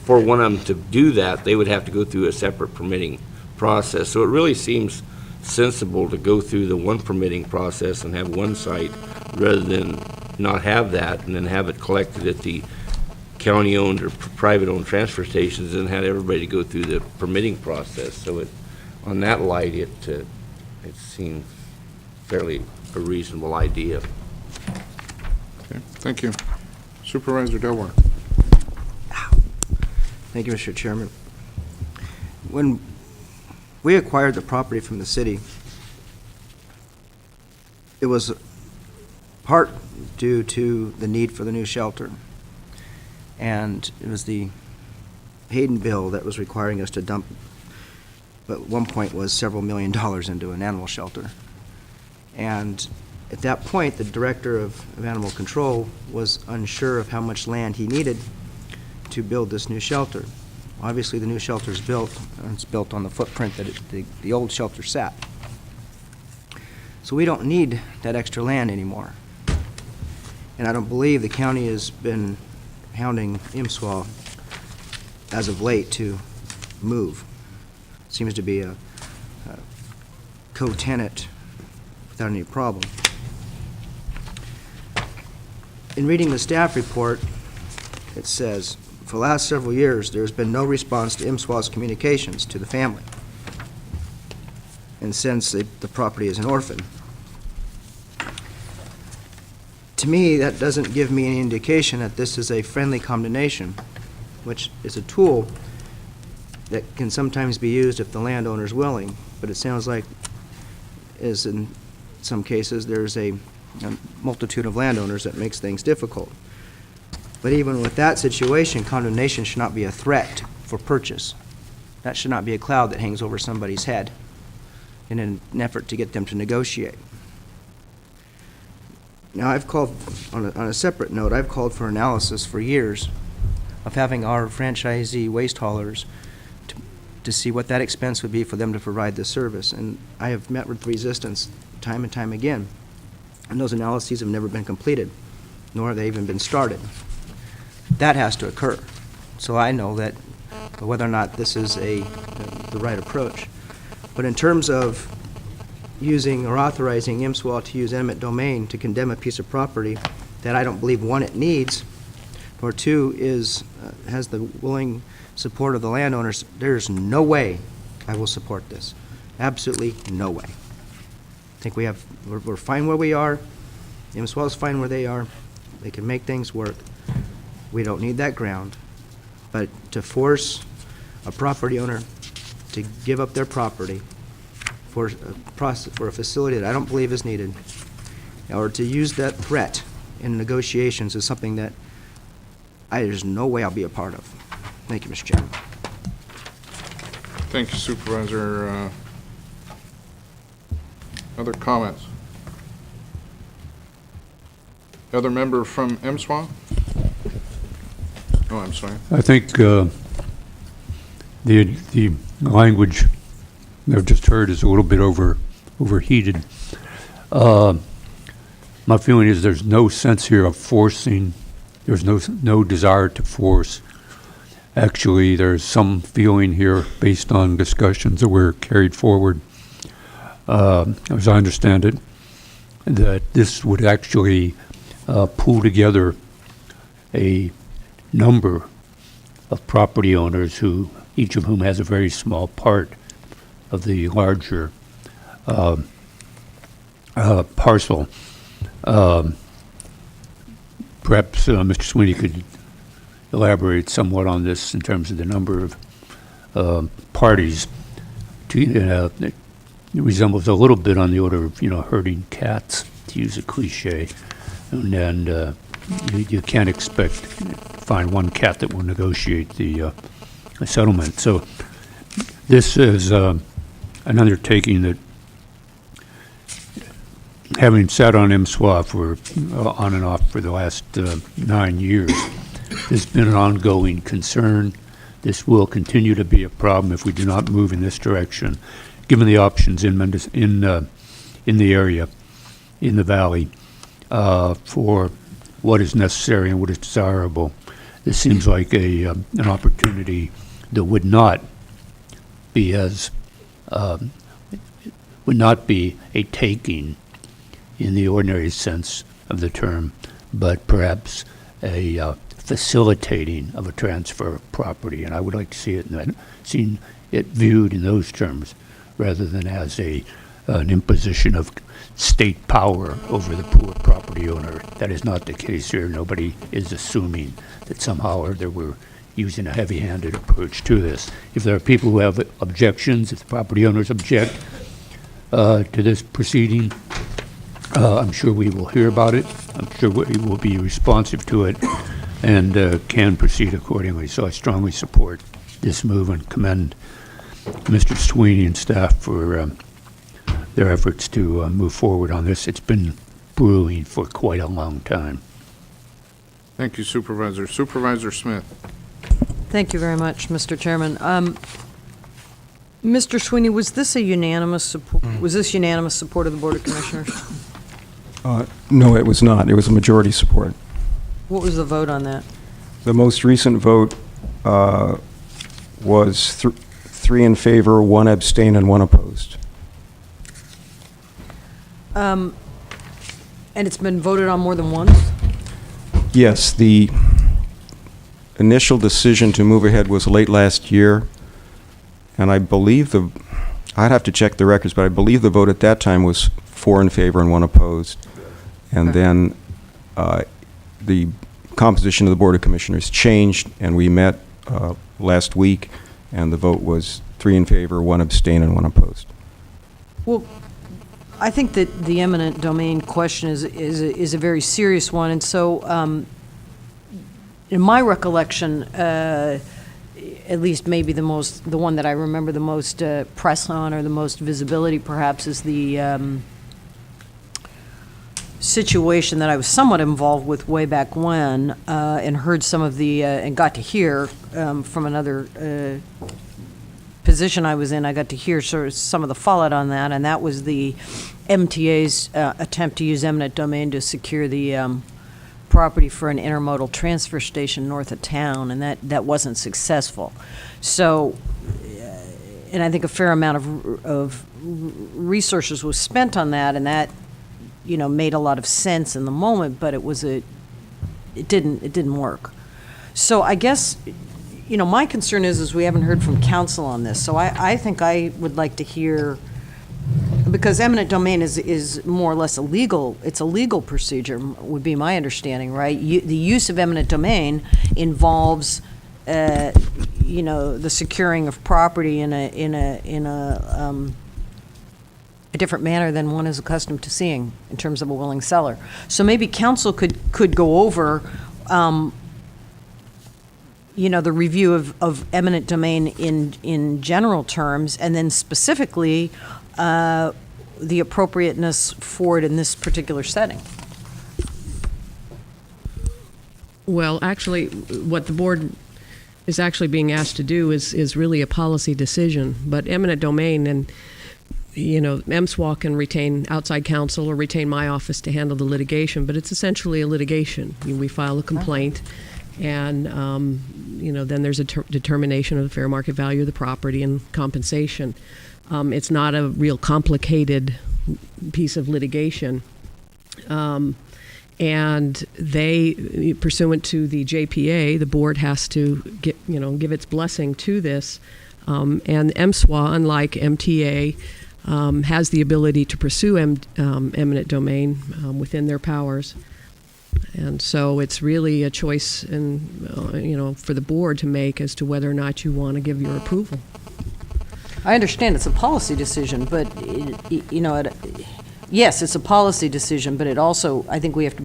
for one of them to do that, they would have to go through a separate permitting process. So it really seems sensible to go through the one permitting process and have one site rather than not have that and then have it collected at the county-owned or private-owned transfer stations and have everybody go through the permitting process. So it, on that light, it seems fairly a reasonable idea. Okay, thank you. Supervisor Delaware. Thank you, Mr. Chairman. When we acquired the property from the city, it was part due to the need for the new shelter. And it was the Hayden bill that was requiring us to dump, but at one point was several $1 million into an animal shelter. And at that point, the director of animal control was unsure of how much land he needed to build this new shelter. Obviously, the new shelter is built, and it's built on the footprint that the old shelter sat. So we don't need that extra land anymore. And I don't believe the county has been hounding IMSWA as of late to move. Seems to be a co-tenant without any problem. In reading the staff report, it says, for the last several years, there's been no response to IMSWA's communications to the family. And since the property is an orphan. To me, that doesn't give me any indication that this is a friendly combination, which is a tool that can sometimes be used if the landowner is willing. But it sounds like, as in some cases, there's a multitude of landowners that makes things difficult. But even with that situation, condemnation should not be a threat for purchase. That should not be a cloud that hangs over somebody's head in an effort to get them to negotiate. Now, I've called, on a separate note, I've called for analysis for years of having our franchisee waste haulers to see what that expense would be for them to provide this service. And I have met with resistance time and time again. And those analyses have never been completed, nor have they even been started. That has to occur. So I know that whether or not this is the right approach. But in terms of using or authorizing IMSWA to use eminent domain to condemn a piece of property that I don't believe, one, it needs, or two, has the willing support of the landowners, there's no way I will support this. Absolutely no way. I think we're fine where we are. IMSWA is fine where they are. They can make things work. We don't need that ground. But to force a property owner to give up their property for a facility that I don't believe is needed, or to use that threat in negotiations is something that there's no way I'll be a part of. Thank you, Mr. Chairman. Thank you, Supervisor. Other comments? Other member from IMSWA? Oh, I'm sorry. I think the language I've just heard is a little bit overheated. My feeling is there's no sense here of forcing. There's no desire to force. Actually, there's some feeling here based on discussions that were carried forward, as I understand it, that this would actually pull together a number of property owners who, each of whom has a very small part of the larger parcel. Perhaps Mr. Sweeney could elaborate somewhat on this in terms of the number of parties. It resembles a little bit on the order of, herding cats, to use a cliche, and you can't expect to find one cat that will negotiate the settlement. So this is an undertaking that, having sat on IMSWA for on and off for the last 9 years, there's been an ongoing concern. This will continue to be a problem if we do not move in this direction, given the options in the area, in the valley, for what is necessary and what is desirable. this seems like an opportunity that would not be a taking in the ordinary sense of the term, but perhaps a facilitating of a transfer of property. And I would like to see it viewed in those terms, rather than as an imposition of state power over the poor property owner. That is not the case here. Nobody is assuming that somehow or other we're using a heavy-handed approach to this. If there are people who have objections, if the property owners object to this proceeding, I'm sure we will hear about it. I'm sure we will be responsive to it and can proceed accordingly. So I strongly support this move and commend Mr. Sweeney and staff for their efforts to move forward on this. It's been brewing for quite a long time. Thank you, Supervisor. Supervisor Smith. Thank you very much, Mr. Chairman. Mr. Sweeney, was this unanimous support of the Board of Commissioners? No, it was not. It was a majority support. What was the vote on that? The most recent vote was 3 in favor, 1 abstain, and 1 opposed. And it's been voted on more than once? Yes, the initial decision to move ahead was late last year, and I believe I'd have to check the records, but I believe the vote at that time was 4 in favor and 1 opposed. And then the composition of the Board of Commissioners changed, and we met last week, and the vote was 3 in favor, 1 abstain, and 1 opposed. Well, I think that the eminent domain question is a very serious one, and so in my recollection, at least maybe the one that I remember the most press on, or the most visibility perhaps, is the situation that I was somewhat involved with way back when, and heard some of and got to hear from another position I was in, I got to hear sort of some of the fallout on that, and that was the MTA's attempt to use eminent domain to secure the property for an intermodal transfer station north of town, and that wasn't successful. So, and I think a fair amount of resources was spent on that, and that, made a lot of sense in the moment, but it didn't work. So I guess, my concern is we haven't heard from council on this. So I think I would like to hear, because eminent domain is more or less it's a legal procedure, would be my understanding, right? The use of eminent domain involves, the securing of property in a different manner than one is accustomed to seeing in terms of a willing seller. So maybe council could go over, the review of eminent domain in general terms, and then specifically the appropriateness for it in this particular setting. Well, actually, what the board is actually being asked to do is really a policy decision. But eminent domain, and MSWA can retain outside counsel or retain my office to handle the litigation, but it's essentially a litigation. We file a complaint, and then there's a determination of the fair market value of the property and compensation. It's not a real complicated piece of litigation. And they, pursuant to the JPA, the board has to give its blessing to this. And MSWA, unlike MTA, has the ability to pursue eminent domain within their powers. And so it's really a choice, for the board to make as to whether or not you want to give your approval. I understand it's a policy decision, but yes, it's a policy decision, but it also, I think we have to